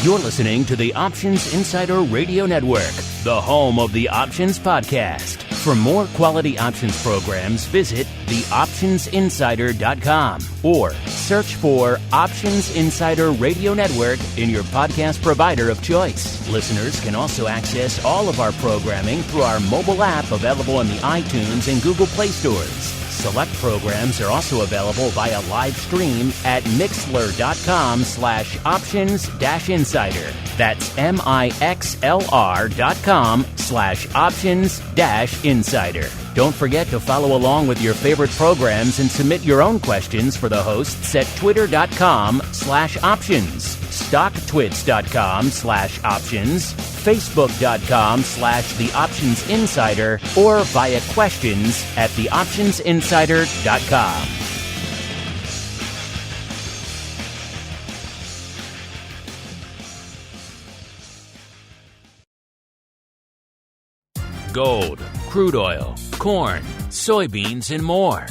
You're listening to the Options Insider Radio Network, the home of the Options Podcast. For more quality options programs, visit theoptionsinsider.com or search for Options Insider Radio Network in your podcast provider of choice. Listeners can also access all of our programming through our mobile app available in the iTunes and Google Play stores. Select programs are also available via live stream at mixlr.com/options-insider. That's mixlr.com/options-insider. Don't forget to follow along with your favorite programs and submit your own questions for the hosts at twitter.com/options, stocktwits.com/options, facebook.com/theoptionsinsider, or via questions at theoptionsinsider.com. Gold, crude oil, corn, soybeans, and more.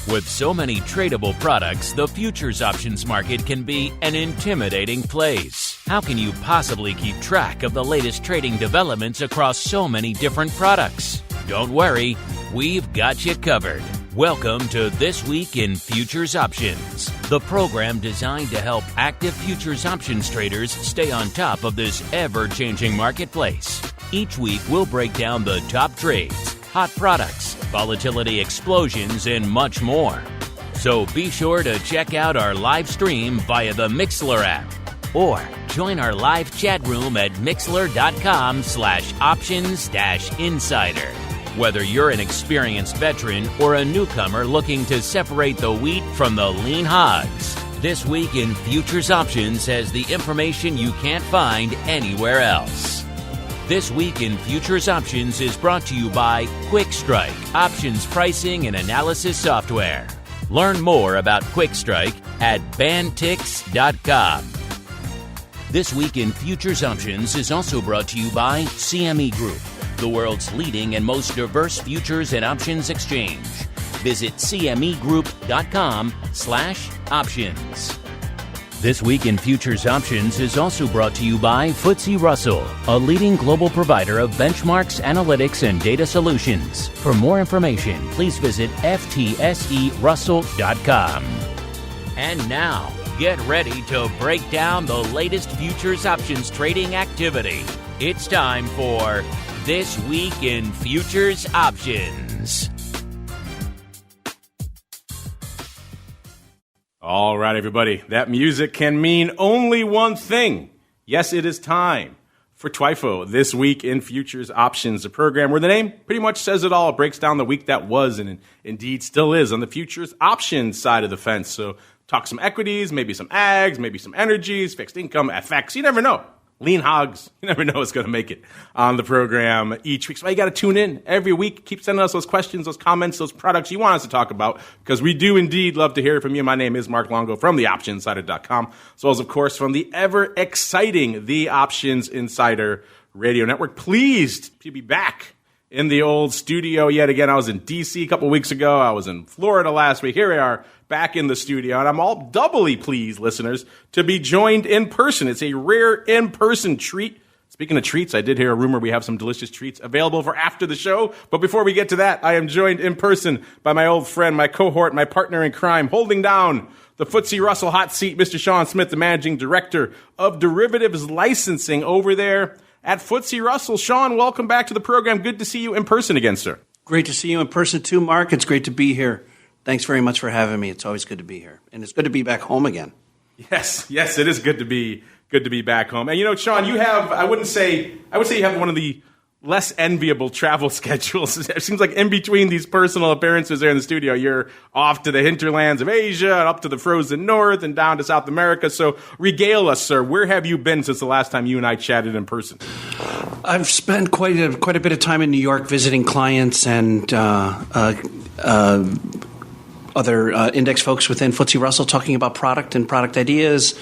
With so many tradable products, the futures options market can be an intimidating place. How can you possibly keep track of the latest trading developments across so many different products? Don't worry, we've got you covered. Welcome to This Week in Futures Options, the program designed to help active futures options traders stay on top of this ever-changing marketplace. Each week, we'll break down the top trades, hot products, volatility explosions, and much more. So be sure to check out our live stream via the Mixlr app, or join our live chat room at mixlr.com/options-insider. Whether you're an experienced veteran or a newcomer looking to separate the wheat from the lean hogs, This Week in Futures Options has the information you can't find anywhere else. This Week in Futures Options is brought to you by QuickStrike, options pricing and analysis software. Learn more about QuickStrike at bantix.com. This Week in Futures Options is also brought to you by CME Group, the world's leading and most diverse futures and options exchange. Visit cmegroup.com/options. This Week in Futures Options is also brought to you by FTSE Russell, a leading global provider of benchmarks, analytics, and data solutions. For more information, please visit ftserussell.com. And now, get ready to break down the latest futures options trading activity. It's time for This Week in Futures Options. All right, everybody. That music can mean only one thing. Yes, it is time for TWIFO, This Week in Futures Options, a program where the name pretty much says it all. It breaks down the week that was and indeed still is on the futures options side of the fence. So talk some equities, maybe some ags, maybe some energies, fixed income, FX. You never know. Lean hogs, you never know what's going to make it on the program each week. So you got to tune in every week. Keep sending us those questions, those comments, those products you want us to talk about, because we do indeed love to hear from you. My name is Mark Longo from theoptionsinsider.com, as well as, of course, from the ever-exciting The Options Insider Radio Network. Pleased to be back in the old studio yet again. I was in D.C. a couple weeks ago. I was in Florida last week. Here we are back in the studio, and I'm all doubly pleased, listeners, to be joined in person. It's a rare in-person treat. Speaking of treats, I did hear a rumor we have some delicious treats available for after the show. But before we get to that, I am joined in person by my old friend, my cohort, my partner in crime, holding down the FTSE Russell hot seat, Mr. Sean Smith, the Managing Director of Derivatives Licensing over there at FTSE Russell. Sean, welcome back to the program. Good to see you in person again, sir. Great to see you in person too, Mark. It's great to be here. Thanks very much for having me. It's always good to be here. And it's good to be back home again. Yes, it is good to be back home. And you know, Sean, you have, I would say you have one of the less enviable travel schedules. It seems like in between these personal appearances there in the studio, you're off to the hinterlands of Asia and up to the frozen north and down to South America. So regale us, sir. Where have you been since the last time you and I chatted in person? I've spent quite a bit of time in New York visiting clients and other index folks within FTSE Russell, talking about product and product ideas,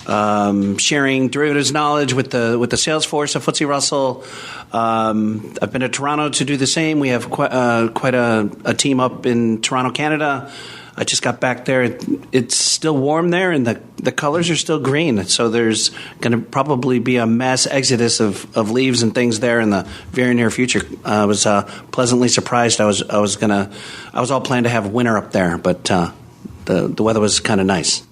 sharing derivatives knowledge with the sales force of FTSE Russell. I've been to Toronto to do the same. We have quite a team up in Toronto, Canada. I just got back there. It's still warm there, and the colors are still green. So there's going to probably be a mass exodus of leaves and things there in the very near future. I was pleasantly surprised. I was all planned to have winter up there, but the weather was kind of nice.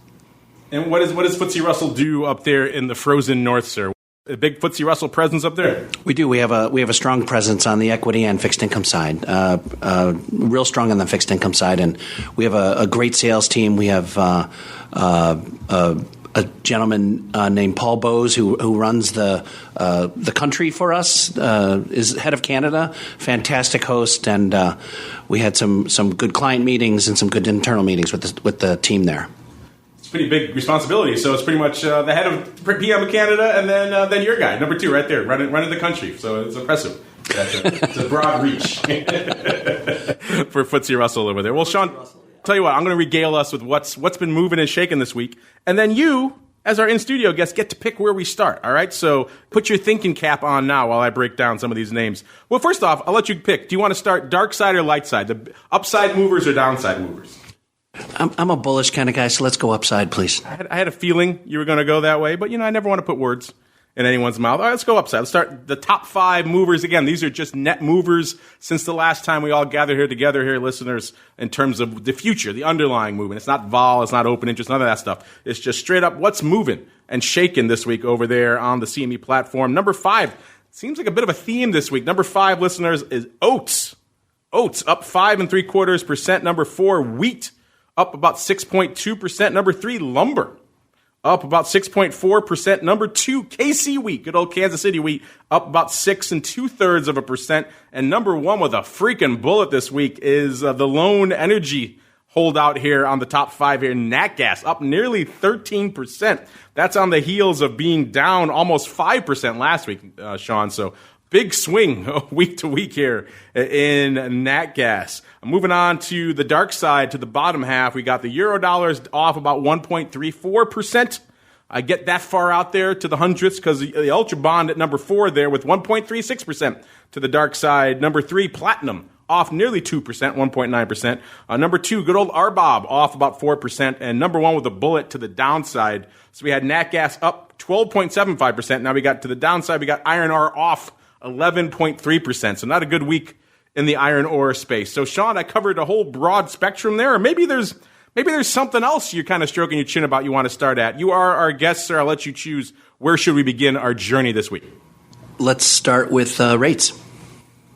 And what does FTSE Russell do up there in the frozen north, sir? A big FTSE Russell presence up there? We do. We have a strong presence on the equity and fixed income side. Real strong on the fixed income side, and we have a great sales team. We have a gentleman named Paul Bowes who runs the country for us. Is head of Canada. Fantastic host, and we had some good client meetings and some good internal meetings with the team there. Pretty big responsibility. So it's pretty much the head of PM of Canada, and then your guy, number 2, right there, running the country. So it's impressive. It's a broad reach for FTSE Russell over there. Well, Sean, tell you what, I'm going to regale us with what's been moving and shaking this week, and then you, as our in-studio guest, get to pick where we start. All right. So put your thinking cap on now while I break down some of these names. Well, first off, I'll let you pick. Do you want to start dark side or light side? The upside movers or downside movers? I'm a bullish kind of guy, so let's go upside, please. I had a feeling you were going to go that way, but, I never want to put words in anyone's mouth. All right, let's go upside. Let's start the top 5 movers. Again, these are just net movers since the last time we all gathered here together here, listeners, in terms of the future, the underlying movement. It's not vol, it's not open interest, none of that stuff. It's just straight up what's moving and shaking this week over there on the CME platform. Number 5, seems like a bit of a theme this week. Number 5, listeners, is Oats. Oats up 5.75%. Number 4, wheat, up about 6.2%. Number 3, lumber, up about 6.4%. Number 2, KC wheat, good old Kansas City wheat, up about 6 2/3%. And number 1 with a freaking bullet this week is the lone energy holdout here on the top 5 here, nat gas, up nearly 13%. That's on the heels of being down almost 5% last week, Sean. So big swing week to week here in nat gas. Moving on to the dark side, to the bottom half, we got the Eurodollars off about 1.34%. I get that far out there to the hundredths because the Ultra Bond at number 4 there with 1.36% to the dark side. Number 3, platinum, off nearly 2%, 1.9%. Number 2, good old RBOB, off about 4%. And number 1 with a bullet to the downside. So we had nat gas up 12.75%. Now we got to the downside, we got iron ore off 11.3%. So not a good week in the iron ore space. So Sean, I covered a whole broad spectrum there. Or maybe there's something else you're kind of stroking your chin about you want to start at. You are our guest, sir. I'll let you choose. Where should we begin our journey this week? Let's start with rates.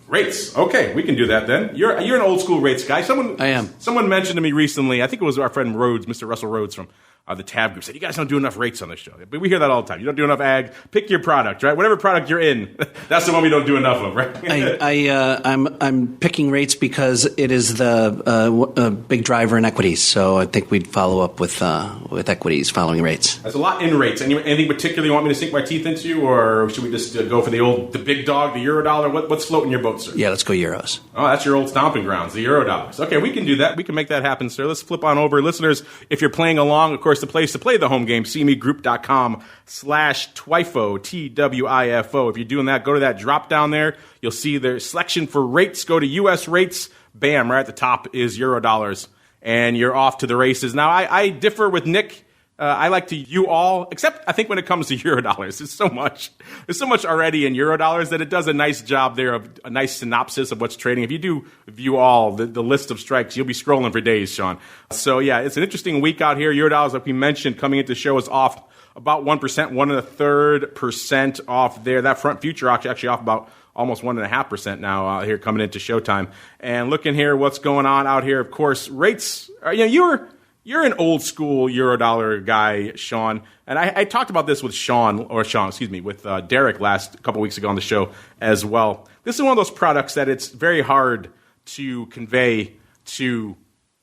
Rates. Okay, we can do that then. You're an old school rates guy. I am. Someone mentioned to me recently, I think it was our friend Rhodes, Mr. Russell Rhodes from the TAB group, said, you guys don't do enough rates on this show. But we hear that all the time. You don't do enough ag. Pick your product, right? Whatever product you're in, that's the one we don't do enough of, right? I'm picking rates because it is the big driver in equities. So I think we'd follow up with equities following rates. There's a lot in rates. Anything particular you want me to sink my teeth into, or should we just go for the big dog, the Eurodollar? What's floating your boat, sir? Yeah, let's go Euros. Oh, that's your old stomping grounds, the Eurodollars. Okay, we can do that. We can make that happen, sir. Let's flip on over. Listeners, if you're playing along, of course, the place to play the home game, cmegroup.com/TWIFO, TWIFO. If you're doing that, go to that drop down there. You'll see the selection for rates. Go to U.S. rates. Bam, right at the top is Eurodollars. And you're off to the races. Now, I differ with Nick. I like to you all, except I think when it comes to Eurodollars, there's so much already in Eurodollars that it does a nice job there of a nice synopsis of what's trading. If you do view all the list of strikes, you'll be scrolling for days, Sean. So yeah, it's an interesting week out here. Eurodollars, like we mentioned, coming into the show is off about 1%, 1.33% off there. That front future actually off about almost 1.5% now here coming into showtime. And looking here, what's going on out here? Of course, rates. You're an old school Eurodollar guy, Sean, and I talked about this with with Derek last couple weeks ago on the show as well. This is one of those products that it's very hard to convey to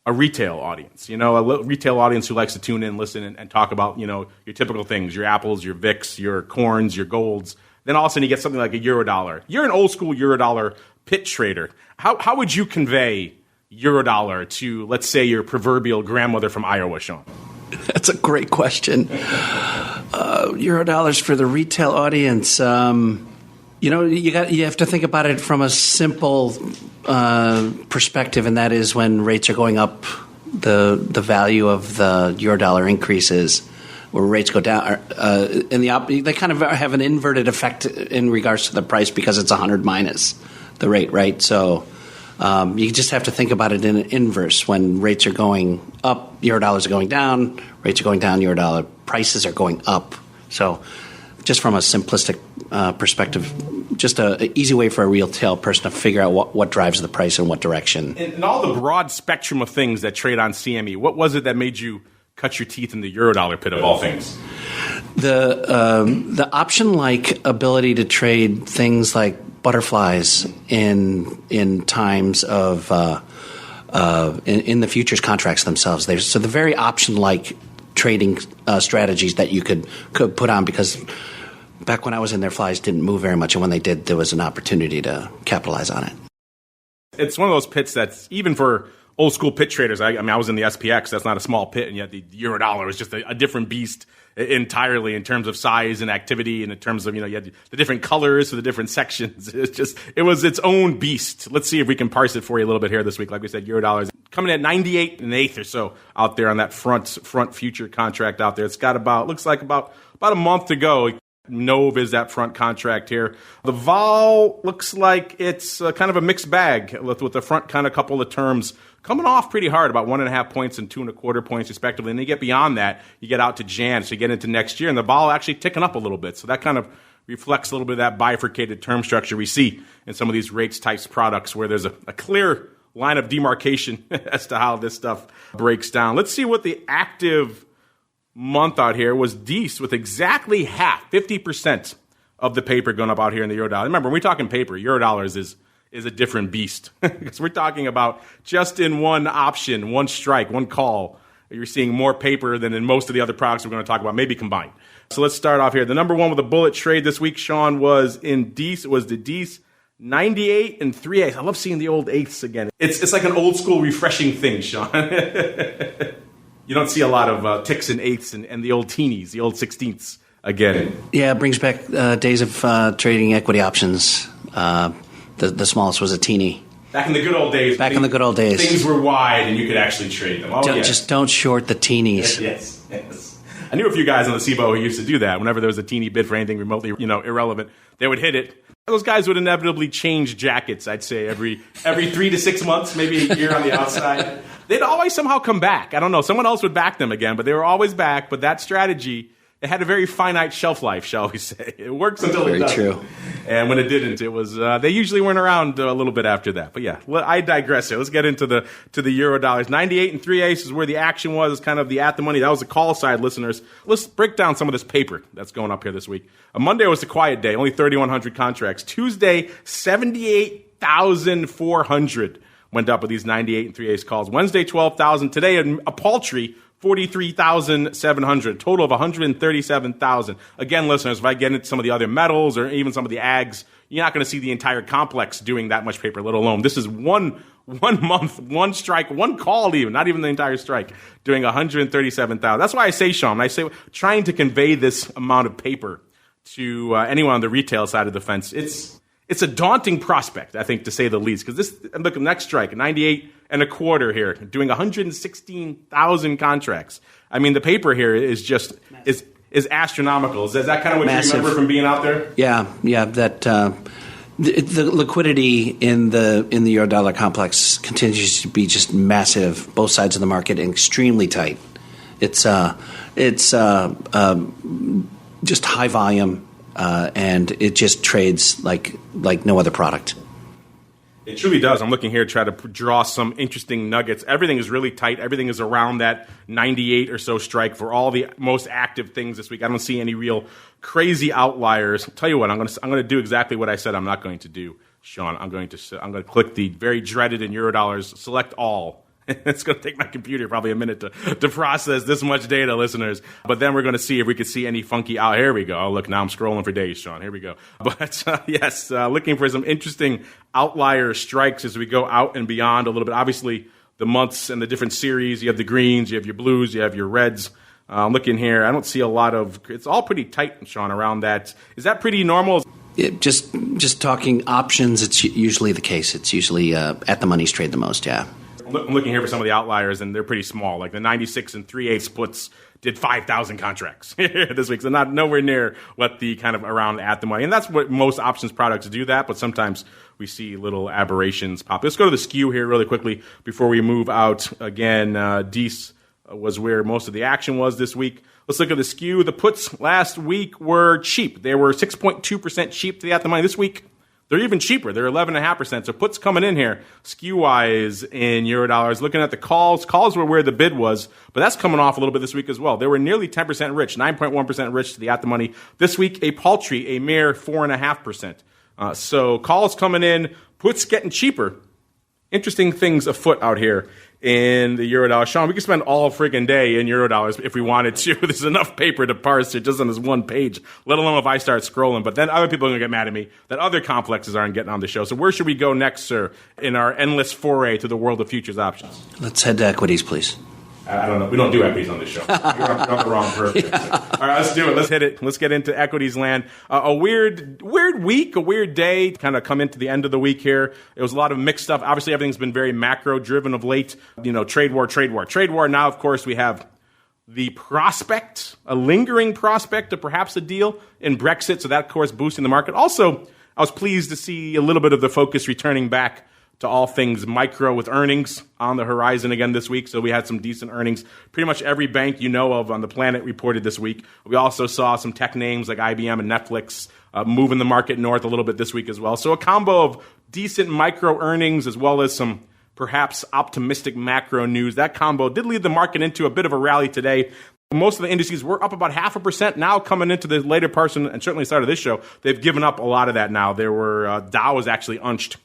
a retail audience, a retail audience who likes to tune in, listen, and talk about, your typical things, your apples, your VIX, your corns, your golds. Then all of a sudden you get something like a Eurodollar. You're an old school Eurodollar pit trader. How would you convey Eurodollar to, let's say, your proverbial grandmother from Iowa, Sean? That's a great question. Eurodollars for the retail audience. You have to think about it from a simple perspective, and that is when rates are going up, the value of the Eurodollar increases, where rates go down, they kind of have an inverted effect in regards to the price because it's 100 minus the rate, right? So you just have to think about it in an inverse. When rates are going up, Eurodollars are going down. Rates are going down, Eurodollar prices are going up. So just from a simplistic perspective, just an easy way for a retail person to figure out what drives the price in what direction. And all the broad spectrum of things that trade on CME, what was it that made you cut your teeth in the Eurodollar pit of all things? The option-like ability to trade things like butterflies in times of in the futures contracts themselves. So the very option-like trading strategies that you could put on, because back when I was in there, flies didn't move very much, and when they did, there was an opportunity to capitalize on it. It's one of those pits that's, even for old school pit traders, I was in the SPX, that's not a small pit, and yet the Eurodollar is just a different beast entirely in terms of size and activity, and in terms of, you had the different colors for the different sections. It was its own beast. Let's see if we can parse it for you a little bit here this week. Like we said, Eurodollars coming at 98 1/8 or so out there on that front future contract out there. It's got looks like about a month to go. Nove is that front contract here. The vol looks like it's kind of a mixed bag with the front kind of couple of terms coming off pretty hard, about 1.5 points and 2.25 points respectively. And then you get beyond that, you get out to Jan, so you get into next year, and the vol actually ticking up a little bit. So that kind of reflects a little bit of that bifurcated term structure we see in some of these rates types products, where there's a clear line of demarcation as to how this stuff breaks down. Let's see what the active month out here was. Decent, with exactly half, 50% of the paper going up out here in the Eurodollar. Remember, when we're talking paper, Eurodollars is a different beast, because we're talking about just in one option, one strike, one call, you're seeing more paper than in most of the other products we're going to talk about, maybe combined. So let's start off here. The number one with a bullet trade this week, Sean, was in Dees. It was the Dees 98 3/8. I love seeing the old eighths again. It's like an old school refreshing thing, Sean. You don't see a lot of ticks and eighths and the old teenies, the old 16ths again. Yeah, it brings back days of trading equity options. The smallest was a teeny. Back in the good old days. In the good old days. Things were wide and you could actually trade them. Just don't short the teenies. Yes. I knew a few guys on the CBOE who used to do that. Whenever there was a teeny bid for anything remotely, irrelevant, they would hit it. Those guys would inevitably change jackets, I'd say, every 3 to 6 months, maybe a year on the outside. They'd always somehow come back. I don't know. Someone else would back them again, but they were always back. But that strategy, it had a very finite shelf life, shall we say. It works until it doesn't. Very true. And when it didn't, it was they usually weren't around a little bit after that. But yeah, I digress here. Let's get into the Eurodollars. 98 3/8 is where the action was. It's kind of the at the money. That was the call side, listeners. Let's break down some of this paper that's going up here this week. Monday was the quiet day, only 3,100 contracts. Tuesday, 78,400 went up with these 98 3/8 calls. Wednesday, 12,000. Today, a paltry 43,700, total of 137,000. Again, listeners, if I get into some of the other metals or even some of the ags, you're not going to see the entire complex doing that much paper, let alone. This is one month, one strike, one call even, not even the entire strike, doing 137,000. That's why I say, Sean, I say trying to convey this amount of paper to anyone on the retail side of the fence, it's a daunting prospect, I think, to say the least. Because look, next strike, 98.25 here, doing 116,000 contracts. I mean, the paper here is just is astronomical. Is that kind of what Massive. You remember from being out there? Yeah. That the liquidity in the Eurodollar complex continues to be just massive. Both sides of the market, and extremely tight. It's just high volume. And it just trades like no other product. It truly does. I'm looking here to try to draw some interesting nuggets. Everything is really tight. Everything is around that 98 or so strike for all the most active things this week. I don't see any real crazy outliers. I'll tell you what, I'm going to do exactly what I said I'm not going to do, Sean. I'm going to click the very dreaded in Eurodollars, select all. It's going to take my computer probably a minute to process this much data, listeners. But then we're going to see if we could see any funky out. Here we go. Oh, look, now I'm scrolling for days, Sean. Here we go. But yes, looking for some interesting outlier strikes as we go out and beyond a little bit. Obviously, the months and the different series. You have the greens, you have your blues, you have your reds. Looking here, I don't see a lot of. It's all pretty tight, Sean, around that. Is that pretty normal? Just talking options, it's usually the case. It's usually at the money's trade the most, yeah. I'm looking here for some of the outliers, and they're pretty small. Like the 96 and 3/8 puts did 5,000 contracts this week, so not nowhere near what the kind of around at the money. And that's what most options products do that, but sometimes we see little aberrations pop. Let's go to the skew here really quickly before we move out. Again, DEES was where most of the action was this week. Let's look at the skew. The puts last week were cheap. They were 6.2% cheap to the at the money. This week, they're even cheaper. They're 11.5%. So puts coming in here, skew-wise in Eurodollars. Looking at the calls, calls were where the bid was, but that's coming off a little bit this week as well. They were nearly 10% rich, 9.1% rich to the at the money. This week, a paltry, a mere 4.5%. So calls coming in, puts getting cheaper. Interesting things afoot out here in the Eurodollar. Sean, we could spend all friggin' day in Eurodollars if we wanted to. There's enough paper to parse it just on this one page, let alone if I start scrolling. But then other people are going to get mad at me that other complexes aren't getting on the show. So where should we go next, sir, in our endless foray to the world of futures options? Let's head to equities, please. I don't know. We don't do equities on this show. You're on the wrong purpose. Yeah. All right, let's do it. Let's hit it. Let's get into equities land. A weird week, a weird day. Kind of come into the end of the week here. It was a lot of mixed stuff. Obviously, everything's been very macro-driven of late. You know, trade war. Now, of course, we have the prospect, a lingering prospect of perhaps a deal in Brexit. So that, of course, boosting the market. Also, I was pleased to see a little bit of the focus returning back to all things micro with earnings on the horizon again this week. So we had some decent earnings. Pretty much every bank you know of on the planet reported this week. We also saw some tech names like IBM and Netflix moving the market north a little bit this week as well. So a combo of decent micro earnings as well as some perhaps optimistic macro news. That combo did lead the market into a bit of a rally today. Most of the indices were up about 0.5%. Now coming into the later portion, and certainly started this show, they've given up a lot of that now. There were Dow was actually unched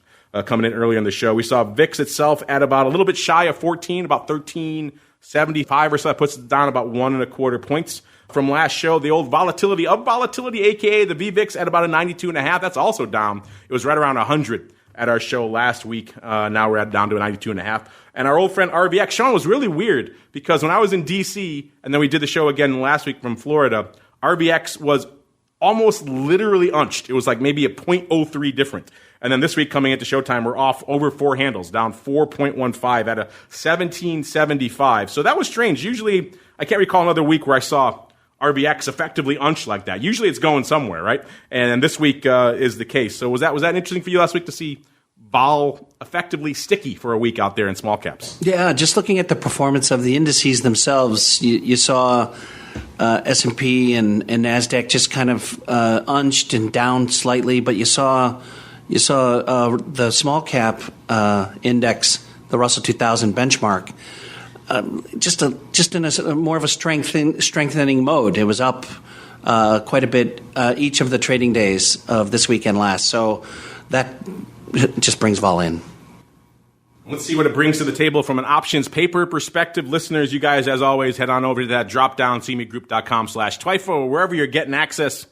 coming in earlier in the show. We saw VIX itself at about a little bit shy of 14, about 13.75 or so. That puts it down about 1.25 points from last show. The old volatility of volatility, a.k.a. the VVIX, at about a 92.5. That's also down. It was right around 100 at our show last week. Now we're down to a 92.5. And our old friend RVX, Sean, was really weird because when I was in D.C. and then we did the show again last week from Florida, RVX was almost literally unched. It was like maybe a 0.03 different. And then this week coming into Showtime, we're off over 4 handles, down 4.15 at a 1775. So that was strange. Usually, I can't recall another week where I saw RVX effectively unched like that. Usually it's going somewhere, right? And this week is the case. So was that interesting for you last week to see vol effectively sticky for a week out there in small caps? Yeah, just looking at the performance of the indices themselves, you saw S&P and NASDAQ just kind of unched and down slightly, but you saw the small cap index, the Russell 2000 benchmark, just in a more of a strengthening mode. It was up quite a bit each of the trading days of this week and last. So that just brings vol in. Let's see what it brings to the table from an options paper perspective. Listeners, you guys, as always, head on over to that drop-down, cmegroup.com/TWIFO, wherever you're getting access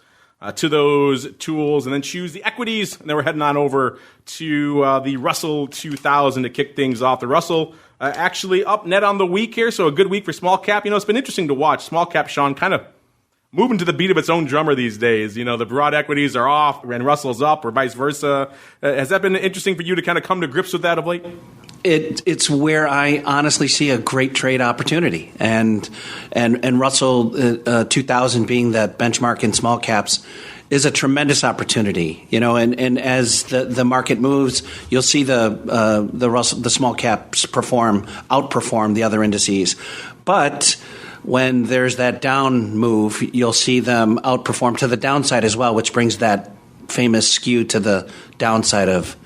to those tools, and then choose the equities. And then we're heading on over to the Russell 2000 to kick things off. The Russell actually up net on the week here, so a good week for small cap. You know, it's been interesting to watch. Small cap, Sean, kind of moving to the beat of its own drummer these days. You know, the broad equities are off and Russell's up or vice versa. Has that been interesting for you to kind of come to grips with that of late? It's where I honestly see a great trade opportunity, and Russell 2000 being that benchmark in small caps is a tremendous opportunity. You know, and as the market moves, you'll see the small caps outperform the other indices, but when there's that down move, you'll see them outperform to the downside as well, which brings that famous skew to the downside of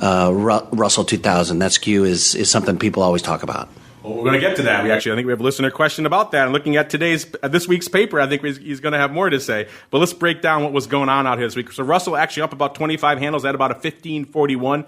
Russell 2000. That skew is something people always talk about. Well, we're going to get to that. I think we have a listener question about that. And looking at this week's paper, I think he's going to have more to say. But let's break down what was going on out here this week. So Russell actually up about 25 handles at about a 1541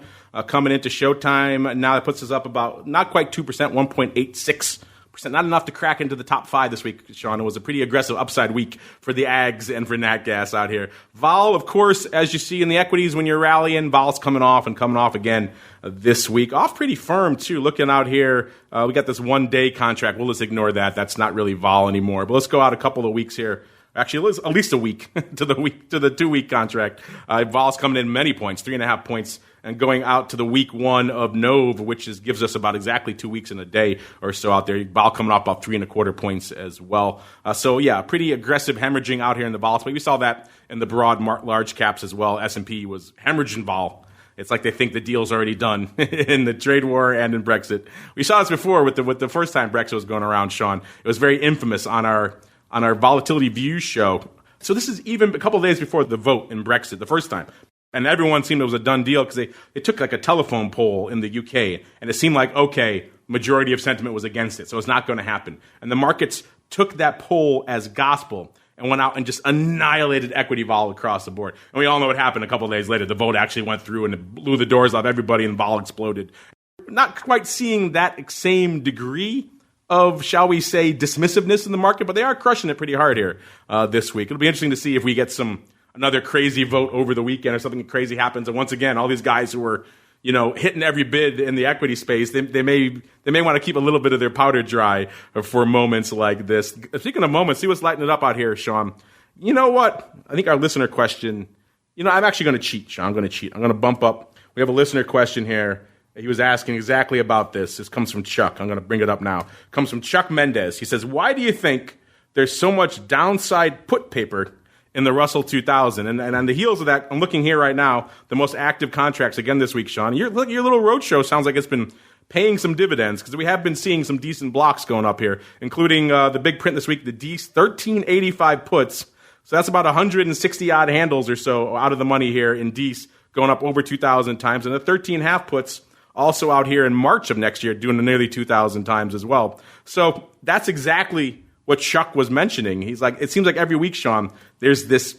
coming into Showtime. Now that puts us up about not quite 2%, 1.86%. Not enough to crack into the top 5 this week, Sean. It was a pretty aggressive upside week for the ags and for nat gas out here. Vol, of course, as you see in the equities when you're rallying, vol's coming off again this week. Off pretty firm, too. Looking out here, we got this one-day contract. We'll just ignore that. That's not really vol anymore. But let's go out a couple of weeks here Actually, at least a week to the 2-week contract. Vol's coming in many points, 3.5 points, and going out to the week 1 of Nove, which gives us about exactly 2 weeks and a day or so out there. Vol coming up about 3.25 points as well. So yeah, pretty aggressive hemorrhaging out here in the vol space. We saw that in the broad large caps as well. S&P was hemorrhaging vol. It's like they think the deal's already done in the trade war and in Brexit. We saw this before with the first time Brexit was going around, Sean. It was very infamous on our Volatility Views show. So this is even a couple of days before the vote in Brexit, the first time. And everyone seemed it was a done deal because they took like a telephone poll in the UK, and it seemed like, okay, majority of sentiment was against it, so it's not going to happen. And the markets took that poll as gospel and went out and just annihilated equity vol across the board. And we all know what happened a couple of days later. The vote actually went through and it blew the doors off everybody and vol exploded. Not quite seeing that same degree of, shall we say, dismissiveness in the market, but they are crushing it pretty hard here this week. It'll be interesting to see if we get another crazy vote over the weekend or something crazy happens. And once again, all these guys who were, hitting every bid in the equity space, they may want to keep a little bit of their powder dry for moments like this. Speaking of moments, see what's lighting it up out here, Sean. You know what? I think our listener question, I'm actually going to cheat, Sean. I'm going to cheat. I'm going to bump up. We have a listener question here. He was asking exactly about this. This comes from Chuck. I'm going to bring it up now. It comes from Chuck Mendez. He says, why do you think there's so much downside put paper in the Russell 2000? And on the heels of that, I'm looking here right now, the most active contracts again this week, Sean. Your little roadshow sounds like it's been paying some dividends because we have been seeing some decent blocks going up here, including the big print this week, the DEES 1385 puts. So that's about 160-odd handles or so out of the money here in DEES, going up over 2,000 times. And the 13.5 puts also out here in March of next year, doing nearly 2,000 times as well. So that's exactly what Chuck was mentioning. He's like, it seems like every week, Sean, there's this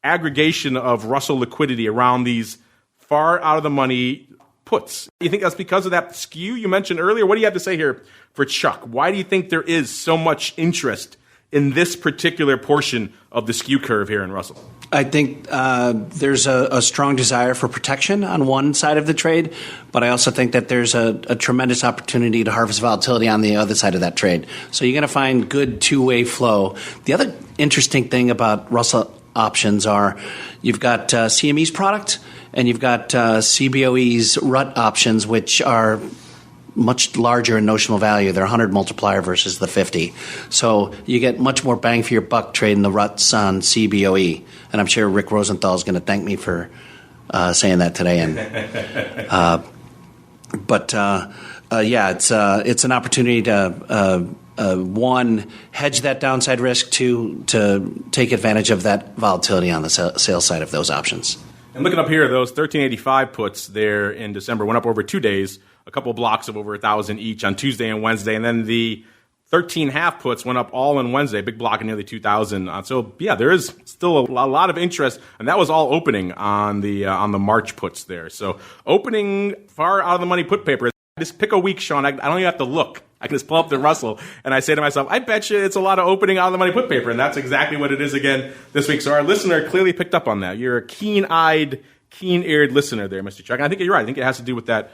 aggregation of Russell liquidity around these far out of the money puts. You think that's because of that skew you mentioned earlier? What do you have to say here for Chuck? Why do you think there is so much interest in this particular portion of the skew curve here in Russell? I think there's a strong desire for protection on one side of the trade, but I also think that there's a tremendous opportunity to harvest volatility on the other side of that trade. So you're going to find good two-way flow. The other interesting thing about Russell options are you've got CME's product and you've got CBOE's RUT options, which are much larger in notional value. They're 100 multiplier versus the 50. So you get much more bang for your buck trading the RUTs on CBOE. And I'm sure Rick Rosenthal is going to thank me for saying that today. And it's an opportunity to one, hedge that downside risk, two, to take advantage of that volatility on the sales side of those options. And looking up here, those 1385 puts there in December went up over 2 days, a couple of blocks of over 1,000 each on Tuesday and Wednesday. And then the 13.5 puts went up all on Wednesday, big block of nearly 2,000. So yeah, there is still a lot of interest, and that was all opening on the March puts there. So opening far out of the money put paper. Just pick a week, Sean. I don't even have to look. I can just pull up the Russell, and I say to myself, I bet you it's a lot of opening out of the money put paper, and that's exactly what it is again this week. So our listener clearly picked up on that. You're a keen-eyed, keen-eared listener there, Mr. Chuck. And I think you're right. I think it has to do with that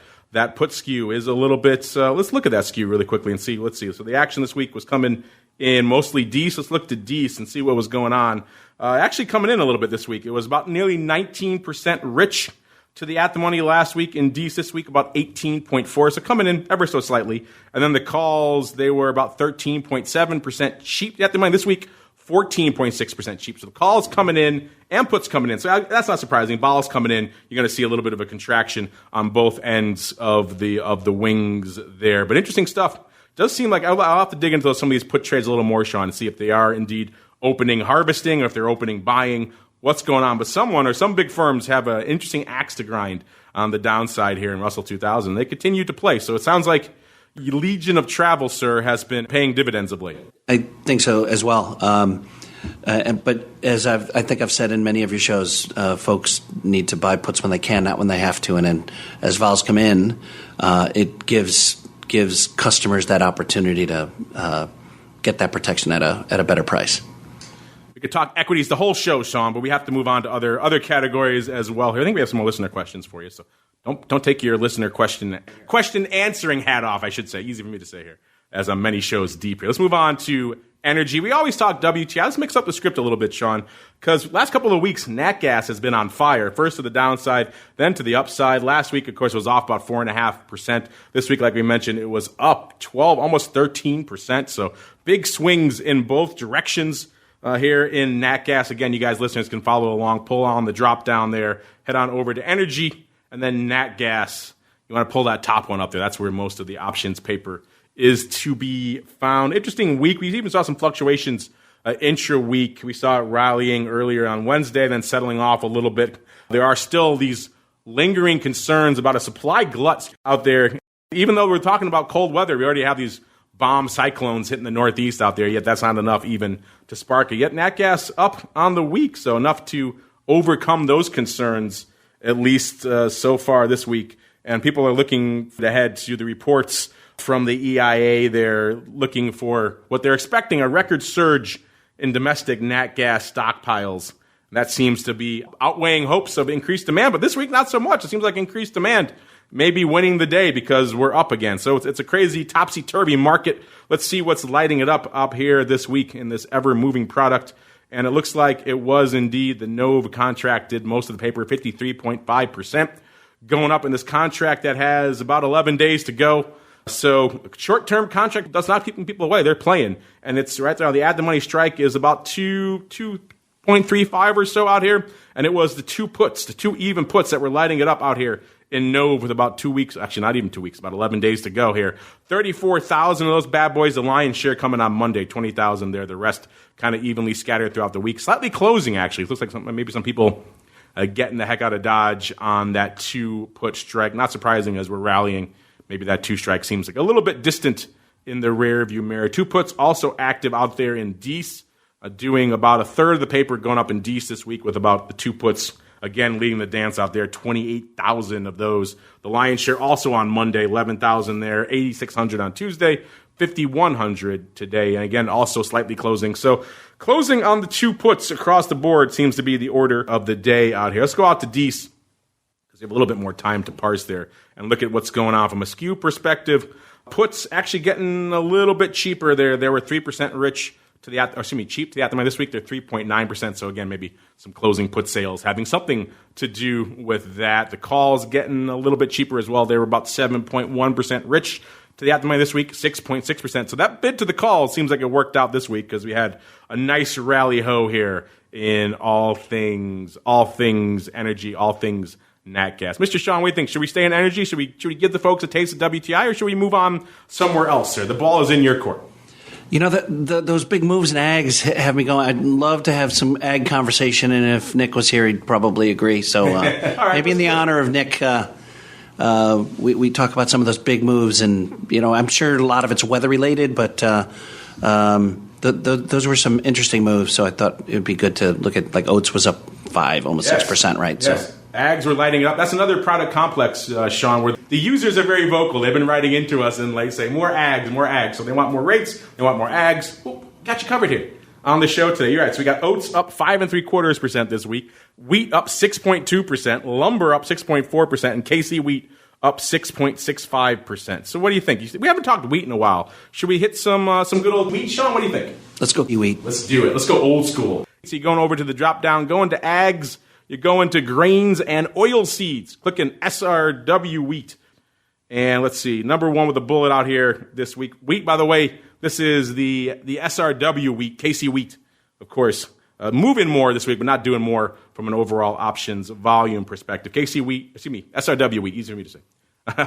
put skew is a little bit. Let's look at that skew really quickly and see. Let's see. So the action this week was coming in mostly DEES. Let's look to DEES and see what was going on. Actually coming in a little bit this week. It was about nearly 19% rich to the at-the-money last week. In DEES this week, about 18.4. So coming in ever so slightly. And then the calls, they were about 13.7% cheap at the money. This week, 14.6% cheap. So the calls coming in and puts coming in. So that's not surprising. Vols coming in, you're going to see a little bit of a contraction on both ends of the wings there. But interesting stuff. Does seem like I'll have to dig into some of these put trades a little more, Sean, and see if they are indeed opening harvesting or if they're opening buying. What's going on? But someone or some big firms have an interesting axe to grind on the downside here in Russell 2000. They continue to play. So it sounds like Legion of Travel, sir, has been paying dividends of late. I think so as well. But as I think I've said in many of your shows, folks need to buy puts when they can, not when they have to. And then as vols come in, it gives customers that opportunity to get that protection at a better price. We could talk equities the whole show, Sean, but we have to move on to other categories as well here. I think we have some more listener questions for you, so don't take your listener question answering hat off, I should say. Easy for me to say here, as I'm many shows deep here. Let's move on to energy. We always talk WTI. Let's mix up the script a little bit, Sean, because last couple of weeks, nat gas has been on fire. First to the downside, then to the upside. Last week, of course, was off about 4.5%. This week, like we mentioned, it was up 12, almost 13%. So big swings in both directions here in nat gas. Again, you guys listeners can follow along. Pull on the drop down there. Head on over to energy and then nat gas. You want to pull that top one up there. That's where most of the options paper is to be found. Interesting week. We even saw some fluctuations intra-week. We saw it rallying earlier on Wednesday, then settling off a little bit. There are still these lingering concerns about a supply glut out there. Even though we're talking about cold weather, we already have these bomb cyclones hitting the Northeast out there, yet that's not enough even to spark it. Yet nat gas up on the week, so enough to overcome those concerns, at least so far this week. And people are looking ahead to the reports from the EIA. They're looking for what they're expecting, a record surge in domestic nat gas stockpiles. And that seems to be outweighing hopes of increased demand. But this week, not so much. It seems like increased demand may be winning the day because we're up again. So it's a crazy topsy-turvy market. Let's see what's lighting it up here this week in this ever-moving product. And it looks like it was indeed the NOVE contract did most of the paper, 53.5%. Going up in this contract that has about 11 days to go. So short-term contract does not keep people away. They're playing. And it's right there. The at-the-money strike is about 2.35 or so out here. And it was the two even puts that were lighting it up out here in NOVE with about 2 weeks. Actually, not even 2 weeks, about 11 days to go here. 34,000 of those bad boys, the lion's share coming on Monday, 20,000 there. The rest kind of evenly scattered throughout the week. Slightly closing, actually. It looks like maybe some people getting the heck out of Dodge on that 2-put strike. Not surprising as we're rallying. Maybe that 2 strike seems like a little bit distant in the rear view mirror. 2 puts also active out there in DEES, doing about a third of the paper going up in DEES this week with about the 2 puts, again, leading the dance out there, 28,000 of those. The lion's share also on Monday, 11,000 there, 8,600 on Tuesday, 5,100 today, and again, also slightly closing. So closing on the 2 puts across the board seems to be the order of the day out here. Let's go out to DEES because we have a little bit more time to parse there and look at what's going on from a skew perspective. Puts actually getting a little bit cheaper there. They were 3% rich to the cheap to the at-the-money this week. They're 3.9%. So again, maybe some closing put sales having something to do with that. The calls getting a little bit cheaper as well. They were about 7.1% rich to the at-the-money this week, 6.6%. So that bid to the call seems like it worked out this week because we had a nice rally ho here in all things energy, all things nat gas. Mr. Sean, what do you think? Should we stay in energy? Should we give the folks a taste of WTI, or should we move on somewhere else, sir? The ball is in your court. You know, those big moves in ags have me going. I'd love to have some ag conversation, and if Nick was here, he'd probably agree. So right, maybe in the honor of Nick, we talk about some of those big moves, and you know, I'm sure a lot of it's weather related, but those were some interesting moves. So I thought it would be good to look at, like, Oats was up 5, almost 6%, right? Yes. So ags were lighting it up. That's another product complex, Sean, where the users are very vocal. They've been writing into us and like saying more ags. So they want more rates, they want more ags. Well, got you covered here on the show today. You're right. So we got Oats up 5.75% this week, wheat up 6.2%, lumber up 6.4%, and KC wheat up 6.65%. So what do you think? We haven't talked wheat in a while. Should we hit some good old wheat, Sean? What do you think? Let's go wheat. Let's do it. Let's go old school. So you're going over to the drop down, going to ags. You're going to grains and oil seeds. Clicking SRW wheat. And let's see, number one with a bullet out here this week. Wheat, by the way, this is the SRW wheat, KC wheat, of course. Moving more this week, but not doing more from an overall options volume perspective. SRW wheat, easy for me to say.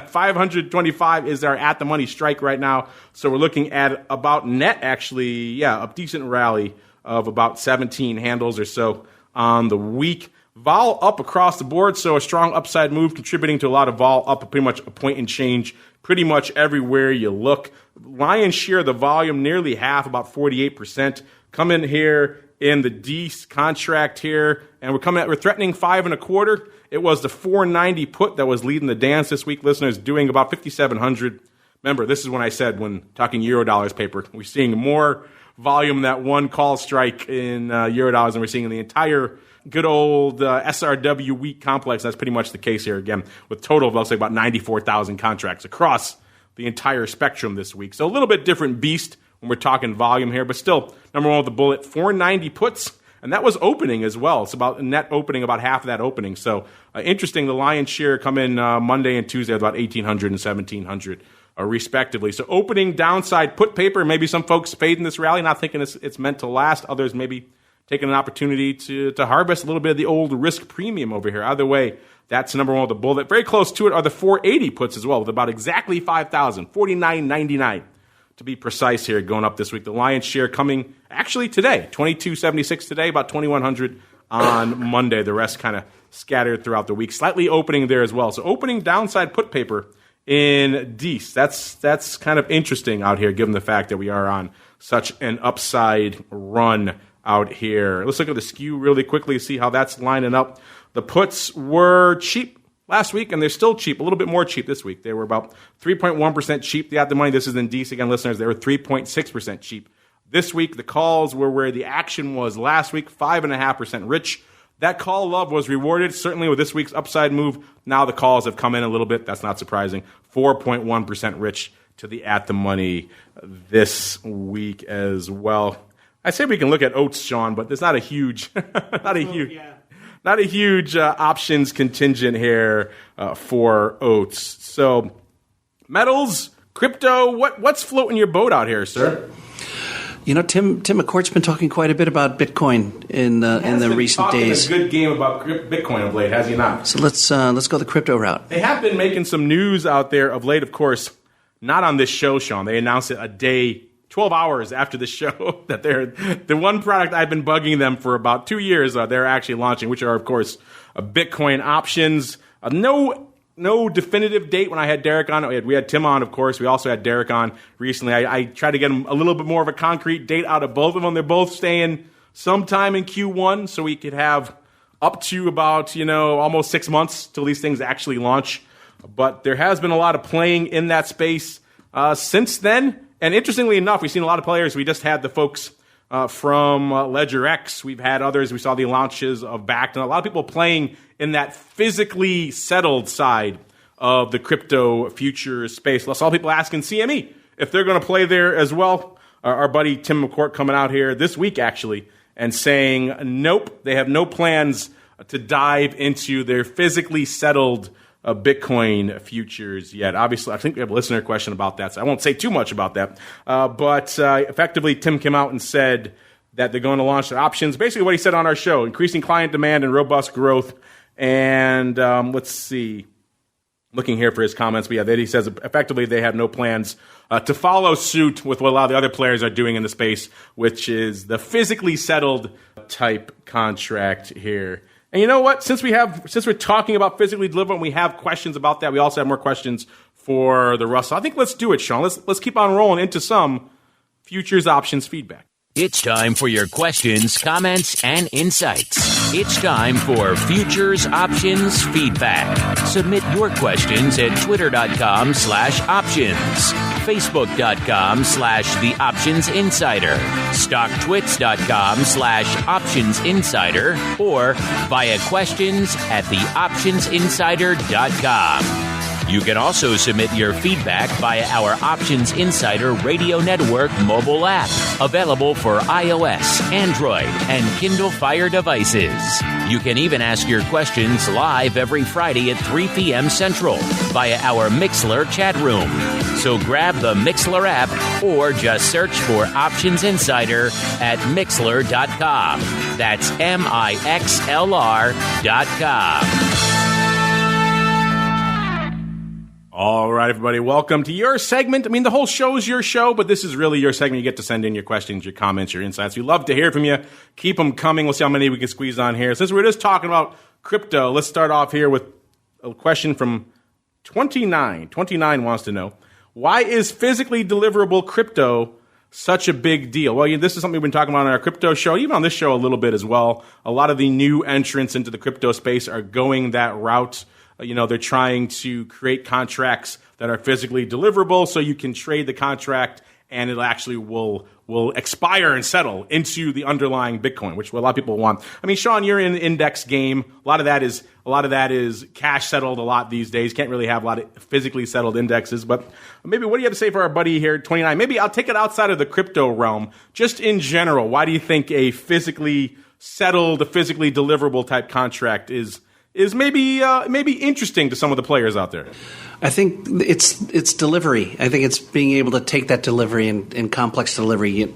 525 is our at-the-money strike right now. So we're looking at about net, actually, a decent rally of about 17 handles or so on the week. Vol up across the board, so a strong upside move contributing to a lot of vol up, pretty much a point and change pretty much everywhere you look. Lion's share of the volume, nearly half, about 48%. Come in here in the DEES contract here, and we're threatening 5.25. It was the 490 put that was leading the dance this week, listeners, doing about 5,700. Remember, this is when I said, when talking Eurodollars paper, we're seeing more volume, that one call strike in Eurodollars, and we're seeing in the entire good old SRW wheat complex. That's pretty much the case here again, with total of, let's say, about 94,000 contracts across the entire spectrum this week. So a little bit different beast when we're talking volume here. But still, number one with the bullet, 490 puts. And that was opening as well. It's about net opening, about half of that opening. So interesting, the lion's share come in Monday and Tuesday about 1,800 and 1,700 respectively. So opening downside put paper, maybe some folks fading this rally, not thinking it's meant to last. Others maybe taking an opportunity to harvest a little bit of the old risk premium over here. Either way, that's number one with the bullet. Very close to it are the 480 puts as well, with about exactly 5,000, 49.99 to be precise here, going up this week. The lion's share coming actually today, 22.76 today, about 2,100 on Monday. The rest kind of scattered throughout the week. Slightly opening there as well. So opening downside put paper in DEES. That's kind of interesting out here, given the fact that we are on such an upside run out here. Let's look at the skew really quickly, see how that's lining up. The puts were cheap last week, and they're still cheap, a little bit more cheap this week. They were about 3.1% cheap. The at the money, this is in DEES again, listeners, they were 3.6% cheap. This week, the calls were where the action was last week, 5.5% rich. That call love was rewarded, certainly with this week's upside move. Now the calls have come in a little bit. That's not surprising. 4.1% rich to the at the money this week as well. I say we can look at Oats, Sean, but there's not a huge, not a huge options contingent here for Oats. So metals, crypto, what's floating your boat out here, sir? You know, Tim McCourt's been talking quite a bit about Bitcoin in the recent days. A good game about Bitcoin of late, has he not? So let's go the crypto route. They have been making some news out there of late, of course, not on this show, Sean. They announced it a day, 12 hours after the show, that they're the one product I've been bugging them for about 2 years. They're actually launching, which are, of course, Bitcoin options. No definitive date. When I had Derek on, we had Tim on, of course. We also had Derek on recently. I tried to get him a little bit more of a concrete date out of both of them. They're both staying sometime in Q1, so we could have up to about, almost 6 months till these things actually launch. But there has been a lot of playing in that space since then. And interestingly enough, we've seen a lot of players. We just had the folks from Ledger X. We've had others. We saw the launches of Bakkt, and a lot of people playing in that physically settled side of the crypto futures space. I saw people asking CME if they're going to play there as well. Our buddy Tim McCourt coming out here this week, actually, and saying, nope, they have no plans to dive into their physically settled Bitcoin futures yet. Obviously, I think we have a listener question about that, so I won't say too much about that. But effectively, Tim came out and said that they're going to launch their options. Basically what he said on our show, increasing client demand and robust growth. And let's see, looking here for his comments, but that he says effectively they have no plans to follow suit with what a lot of the other players are doing in the space, which is the physically settled type contract here. And you know what? Since we're talking about physically deliverable and we have questions about that, we also have more questions for the Russell. I think let's do it, Sean. Let's keep on rolling into some futures options feedback. It's time for your questions, comments, and insights. It's time for Futures Options Feedback. Submit your questions at twitter.com/options, facebook.com/The Options Insider, stocktwits.com/Options Insider, or via questions at theoptionsinsider.com. You can also submit your feedback via our Options Insider Radio Network mobile app, available for iOS, Android, and Kindle Fire devices. You can even ask your questions live every Friday at 3 p.m. Central via our Mixlr chat room. So grab the Mixlr app or just search for Options Insider at Mixlr.com. That's MIXLR.com. All right, everybody, welcome to your segment. I mean, the whole show is your show, but this is really your segment. You get to send in your questions, your comments, your insights. We love to hear from you. Keep them coming. We'll see how many we can squeeze on here. Since we're just talking about crypto, let's start off here with a question from 29. 29 wants to know, why is physically deliverable crypto such a big deal? Well, this is something we've been talking about on our crypto show, even on this show a little bit as well. A lot of the new entrants into the crypto space are going that route. They're trying to create contracts that are physically deliverable so you can trade the contract and it actually will expire and settle into the underlying Bitcoin, which a lot of people want. I mean, Sean, you're in the index game. A lot of that is cash settled a lot these days. Can't really have a lot of physically settled indexes. But maybe what do you have to say for our buddy here, 29? Maybe I'll take it outside of the crypto realm. Just in general, why do you think a physically settled, a physically deliverable type contract is maybe interesting to some of the players out there? I think it's delivery. I think it's being able to take that delivery and complex delivery.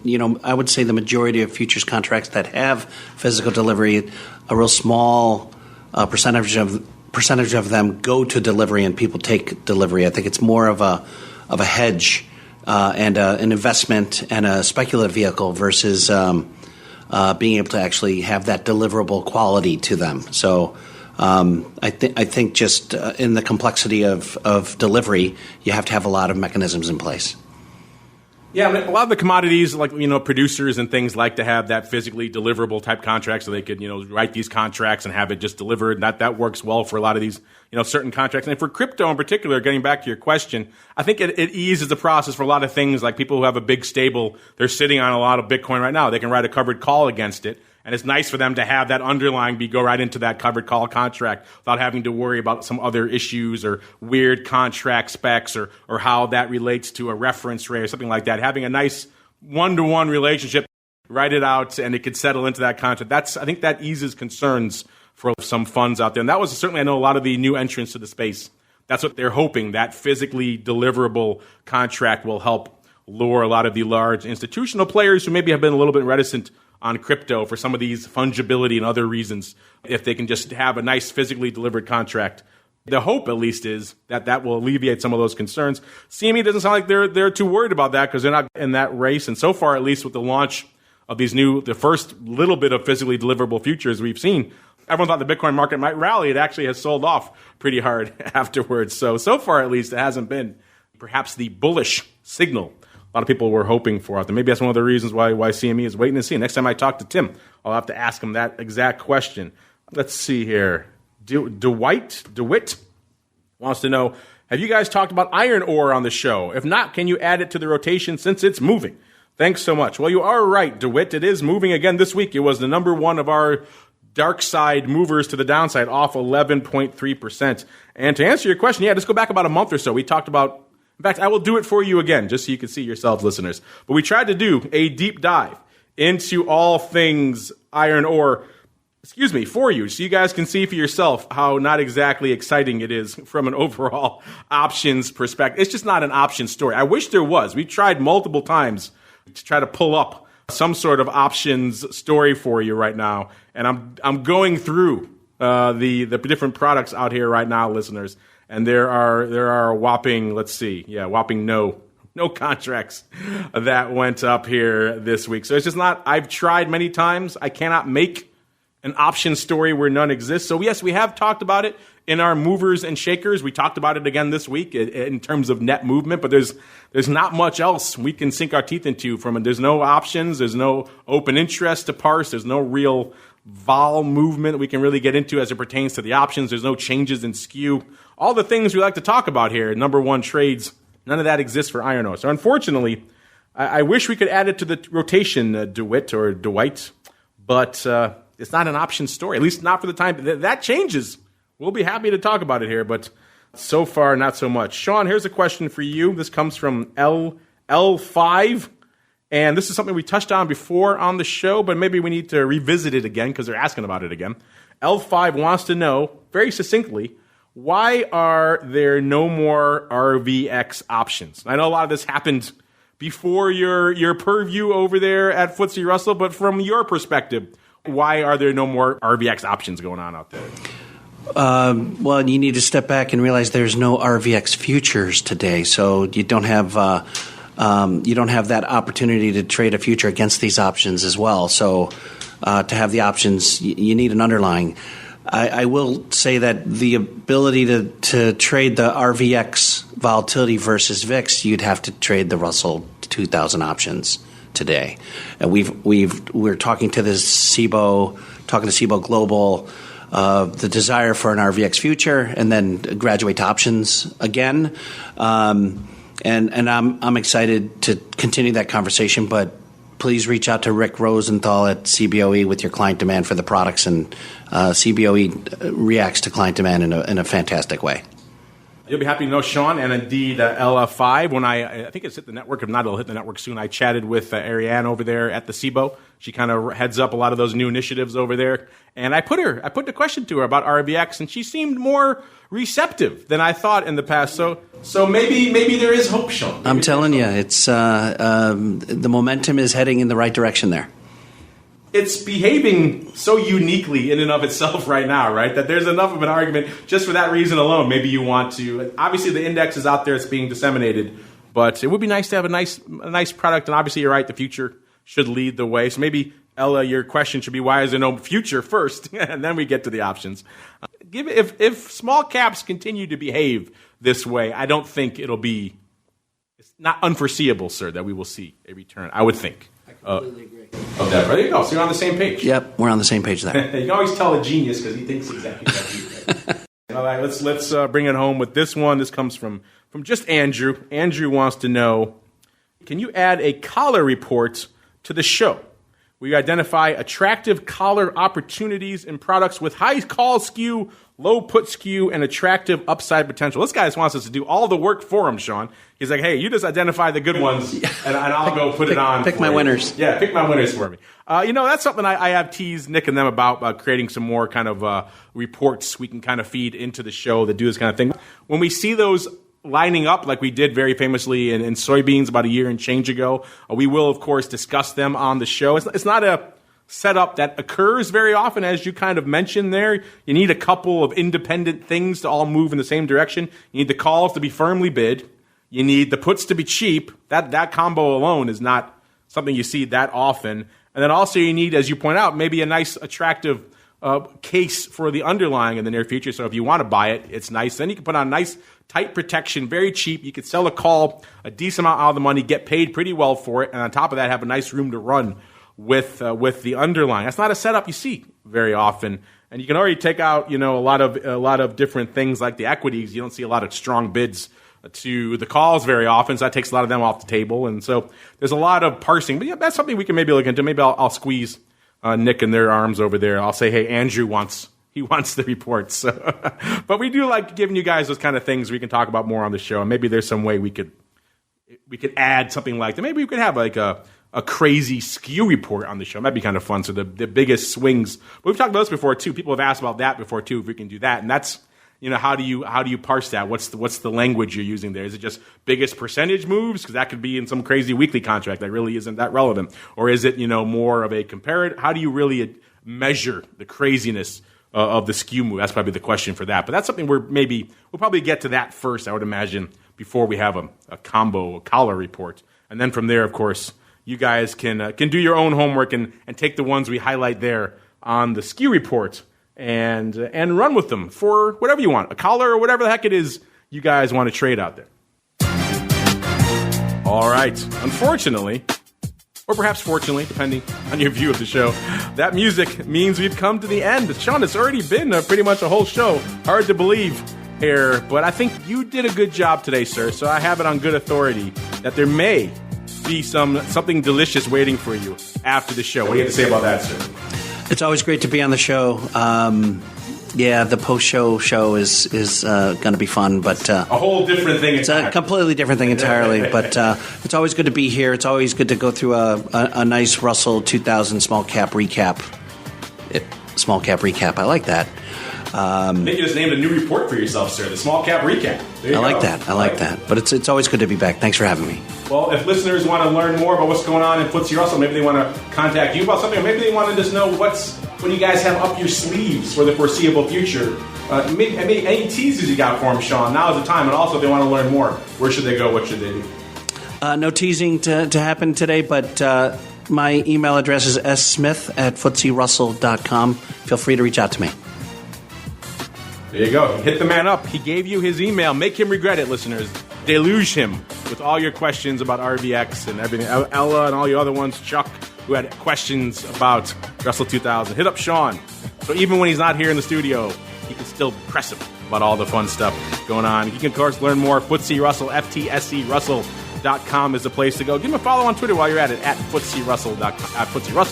I would say the majority of futures contracts that have physical delivery, a real small percentage of them go to delivery, and people take delivery. I think it's more of a hedge and an investment and a speculative vehicle versus being able to actually have that deliverable quality to them. So. I think just in the complexity of delivery, you have to have a lot of mechanisms in place. Yeah, I mean, a lot of the commodities, like producers and things, like to have that physically deliverable type contract, so they could write these contracts and have it just delivered. And that works well for a lot of these certain contracts. And for crypto in particular, getting back to your question, I think it eases the process for a lot of things, like people who have a big stable. They're sitting on a lot of Bitcoin right now. They can write a covered call against it. And it's nice for them to have that underlying go right into that covered call contract without having to worry about some other issues or weird contract specs or how that relates to a reference rate or something like that. Having a nice one-to-one relationship, write it out, and it could settle into that contract. I think that eases concerns for some funds out there. And that was certainly, I know, a lot of the new entrants to the space. That's what they're hoping. That physically deliverable contract will help lure a lot of the large institutional players who maybe have been a little bit reticent on crypto for some of these fungibility and other reasons, if they can just have a nice physically delivered contract. The hope, at least, is that will alleviate some of those concerns. CME doesn't sound like they're too worried about that because they're not in that race. And so far, at least with the launch of the first little bit of physically deliverable futures we've seen, everyone thought the Bitcoin market might rally. It actually has sold off pretty hard afterwards. So far, at least, it hasn't been perhaps the bullish signal a lot of people were hoping for out there. Maybe that's one of the reasons why CME is waiting to see. Next time I talk to Tim, I'll have to ask him that exact question. Let's see here. DeWitt wants to know, have you guys talked about iron ore on the show? If not, can you add it to the rotation since it's moving? Thanks so much. Well, you are right, DeWitt. It is moving again this week. It was the number one of our dark side movers to the downside, off 11.3%. And to answer your question, let's go back about a month or so. We talked about, in fact, I will do it for you again, just so you can see yourselves, listeners. But we tried to do a deep dive into all things iron ore, for you, so you guys can see for yourself how not exactly exciting it is from an overall options perspective. It's just not an option story. I wish there was. We tried multiple times to try to pull up some sort of options story for you right now, and I'm going through the different products out here right now, listeners. And there are a whopping, whopping no contracts that went up here this week. So it's just not, I've tried many times. I cannot make an option story where none exists. So yes, we have talked about it in our movers and shakers. We talked about it again this week in terms of net movement, but there's not much else we can sink our teeth into from it. There's no options. There's no open interest to parse. There's no real vol movement we can really get into as it pertains to the options. There's no changes in skew. All the things we like to talk about here, number one trades, none of that exists for iron ore. So unfortunately, I wish we could add it to the rotation, DeWitt or Dwight, but it's not an option story, at least not for the time. That changes. We'll be happy to talk about it here, but so far, not so much. Sean, here's a question for you. This comes from L5. And this is something we touched on before on the show, but maybe we need to revisit it again because they're asking about it again. L5 wants to know, very succinctly, why are there no more RVX options? I know a lot of this happened before your purview over there at FTSE Russell, but from your perspective, why are there no more RVX options going on out there? Well, you need to step back and realize there's no RVX futures today, so you don't have that opportunity to trade a future against these options as well. So to have the options, you need an underlying. I will say that the ability to trade the RVX volatility versus VIX, you'd have to trade the Russell 2000 options today. And we're talking to SIBO Global, the desire for an RVX future, and then graduate to options again. And I'm excited to continue that conversation, but please reach out to Rick Rosenthal at CBOE with your client demand for the products, and CBOE reacts to client demand in a fantastic way. You'll be happy to know, Sean, and indeed LF5. When I think it's hit the network. If not, it'll hit the network soon. I chatted with Ariane over there at the SIBO. She kind of heads up a lot of those new initiatives over there. And I put the question to her about RVX, and she seemed more receptive than I thought in the past. So maybe there is hope, Sean. I'm telling you, it's the momentum is heading in the right direction there. It's behaving so uniquely in and of itself right now, right? That there's enough of an argument just for that reason alone. Maybe you want to. Obviously, the index is out there; it's being disseminated. But it would be nice to have a nice product. And obviously, you're right; the future should lead the way. So maybe, Ella, your question should be: why is there no future first, and then we get to the options? If small caps continue to behave this way, I don't think it'll be. It's not unforeseeable, sir, that we will see a return. I would think. I completely agree. Of that, there you go. So you're on the same page. Yep, we're on the same page there. You can always tell a genius because he thinks exactly like you. Right? All right, let's bring it home with this one. This comes from just Andrew. Andrew wants to know: can you add a collar report to the show? We identify attractive collar opportunities in products with high call skew, low put skew, and attractive upside potential. This guy just wants us to do all the work for him, Sean. He's like, hey, you just identify the good ones, and I'll go put it on. Pick my winners. Yeah, pick my winners for me. That's something I have teased Nick and them about creating some more kind of reports we can kind of feed into the show that do this kind of thing. When we see those lining up like we did very famously in soybeans about a year and change ago, we will, of course, discuss them on the show. It's not a setup that occurs very often, as you kind of mentioned there. You need a couple of independent things to all move in the same direction. You need the calls to be firmly bid. You need the puts to be cheap. That combo alone is not something you see that often. And then also you need, as you point out, maybe a nice, attractive case for the underlying in the near future. So if you want to buy it, it's nice. Then you can put on nice, tight protection, very cheap. You could sell a call a decent amount out of the money, get paid pretty well for it, and on top of that, have a nice room to run with the underlying. That's not a setup you see very often. And you can already take out, a lot of different things like the equities. You don't see a lot of strong bids to the calls very often, so that takes a lot of them off the table. And so there's a lot of parsing. But yeah, that's something we can maybe look into. Maybe I'll squeeze Nick and their arms over there. I'll say, hey, Andrew wants the reports. So, but we do like giving you guys those kind of things we can talk about more on the show. And maybe there's some way we could add something like that. Maybe we could have like a crazy skew report on the show. That'd be kind of fun. So the biggest swings. But we've talked about this before too. People have asked about that before too, if we can do that. And that's, how do you parse that? What's the language you're using there? Is it just biggest percentage moves? Because that could be in some crazy weekly contract that really isn't that relevant. Or is it, more of a comparative? How do you really measure the craziness of the skew move? That's probably the question for that. But that's something we'll probably get to that first, I would imagine, before we have a collar report. And then from there, of course, you guys can do your own homework and take the ones we highlight there on the skew report and run with them for whatever you want, a collar or whatever the heck it is you guys want to trade out there. All right. Unfortunately, or perhaps fortunately, depending on your view of the show, that music means we've come to the end. Sean, it's already been pretty much a whole show. Hard to believe here, but I think you did a good job today, sir. So I have it on good authority that there may be something delicious waiting for you after the show. What do you have to say about that, sir? It's always great to be on the show. The post-show is going to be fun, but a whole different thing. It's a completely different thing entirely. But it's always good to be here. It's always good to go through a nice Russell 2000 small cap recap. Small cap recap. I like that. I think you just named a new report for yourself, sir. The small cap recap. I like that. But it's always good to be back. Thanks for having me. Well, if listeners want to learn more about what's going on in FTSE Russell, maybe they want to contact you about something, or maybe they want to just know what you guys have up your sleeves for the foreseeable future. Any teasers you got for them, Sean? Now is the time. And also, if they want to learn more, where should they go? What should they do? No teasing to happen today, but my email address is smith@FTSERussell.com. Feel free to reach out to me. There you go. Hit the man up. He gave you his email. Make him regret it, listeners. Deluge him with all your questions about RVX and everything. Ella and all your other ones. Chuck, who had questions about Russell 2000. Hit up Sean. So even when he's not here in the studio, he can still press him about all the fun stuff going on. You can, of course, learn more. FTSE Russell, FTSE Russell.com is the place to go. Give him a follow on Twitter while you're at it, at FTSE Russell,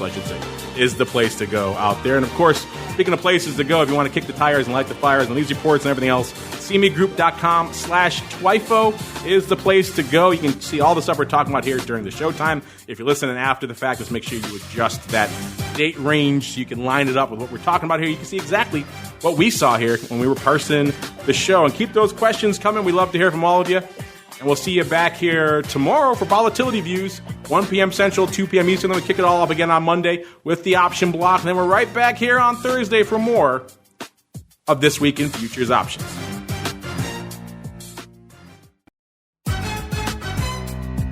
I should say, is the place to go out there. And, of course, speaking of places to go, if you want to kick the tires and light the fires and these reports and everything else, CMEgroup.com/TWIFO is the place to go. You can see all the stuff we're talking about here during the showtime. If you're listening after the fact, just make sure you adjust that date range so you can line it up with what we're talking about here. You can see exactly what we saw here when we were parsing the show. And keep those questions coming. We love to hear from all of you. And we'll see you back here tomorrow for Volatility Views, 1 p.m. Central, 2 p.m. Eastern. Then we kick it all up again on Monday with the option block. And then we're right back here on Thursday for more of This Week in Futures Options.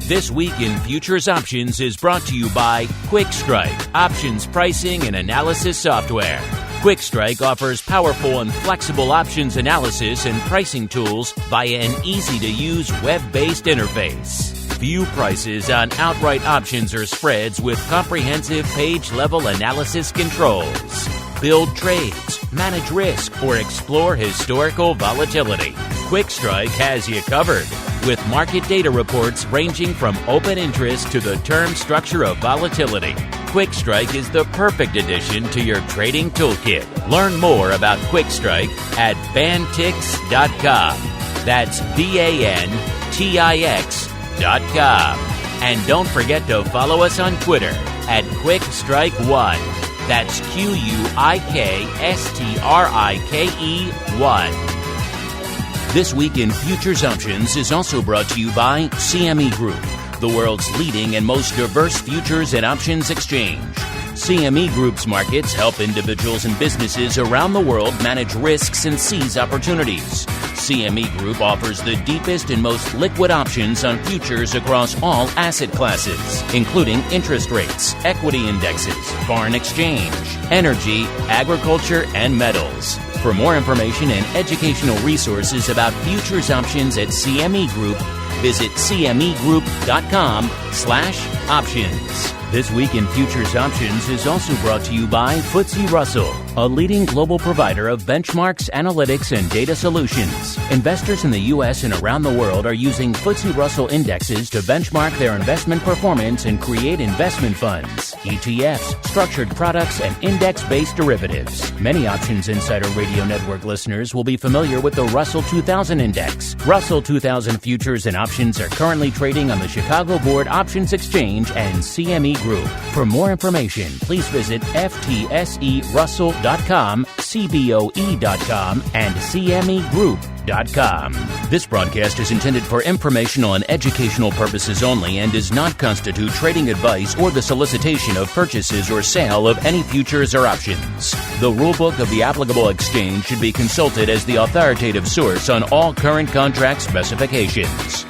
This Week in Futures Options is brought to you by QuickStrike, options pricing and analysis software. QuickStrike offers powerful and flexible options analysis and pricing tools via an easy-to-use web-based interface. View prices on outright options or spreads with comprehensive page-level analysis controls. Build trades, manage risk, or explore historical volatility. QuickStrike has you covered, with market data reports ranging from open interest to the term structure of volatility. QuickStrike is the perfect addition to your trading toolkit. Learn more about QuickStrike at bantix.com. That's BANTIX.com. And don't forget to follow us on Twitter at QuickStrike1. That's QuickStrike1. This Week in Futures Options is also brought to you by CME Group, the world's leading and most diverse futures and options exchange. CME Group's markets help individuals and businesses around the world manage risks and seize opportunities. CME Group offers the deepest and most liquid options on futures across all asset classes, including interest rates, equity indexes, foreign exchange, energy, agriculture, and metals. For more information and educational resources about futures options at CME Group, visit cmegroup.com/options. This Week in Futures Options is also brought to you by FTSE Russell, a leading global provider of benchmarks, analytics, and data solutions. Investors in the U.S. and around the world are using FTSE Russell indexes to benchmark their investment performance and create investment funds, ETFs, structured products, and index-based derivatives. Many Options Insider Radio Network listeners will be familiar with the Russell 2000 Index. Russell 2000 futures and options are currently trading on the Chicago Board Options Exchange and CME Group. For more information, please visit FTSERussell.com, CBOE.com, and CMEGroup.com. This broadcast is intended for informational and educational purposes only and does not constitute trading advice or the solicitation of purchases or sale of any futures or options. The rulebook of the applicable exchange should be consulted as the authoritative source on all current contract specifications.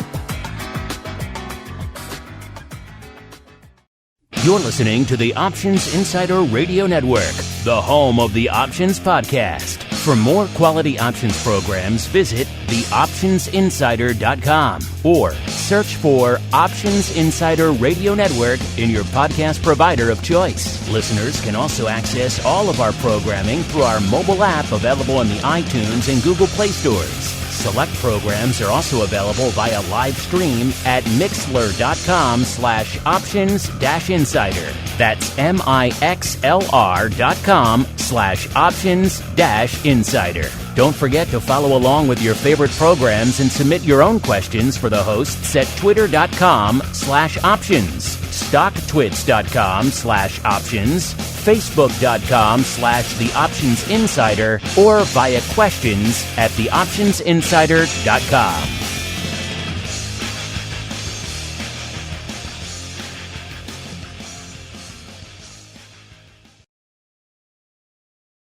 You're listening to the Options Insider Radio Network, the home of the Options Podcast. For more quality options programs, visit theoptionsinsider.com or search for Options Insider Radio Network in your podcast provider of choice. Listeners can also access all of our programming through our mobile app available in the iTunes and Google Play stores. Select programs are also available via live stream at mixlr.com/options-insider. That's mixlr.com/options-insider. Don't forget to follow along with your favorite programs and submit your own questions for the hosts at twitter.com/options, stocktwits.com/options, facebook.com/theoptionsinsider, or via questions at theoptionsinsider.com.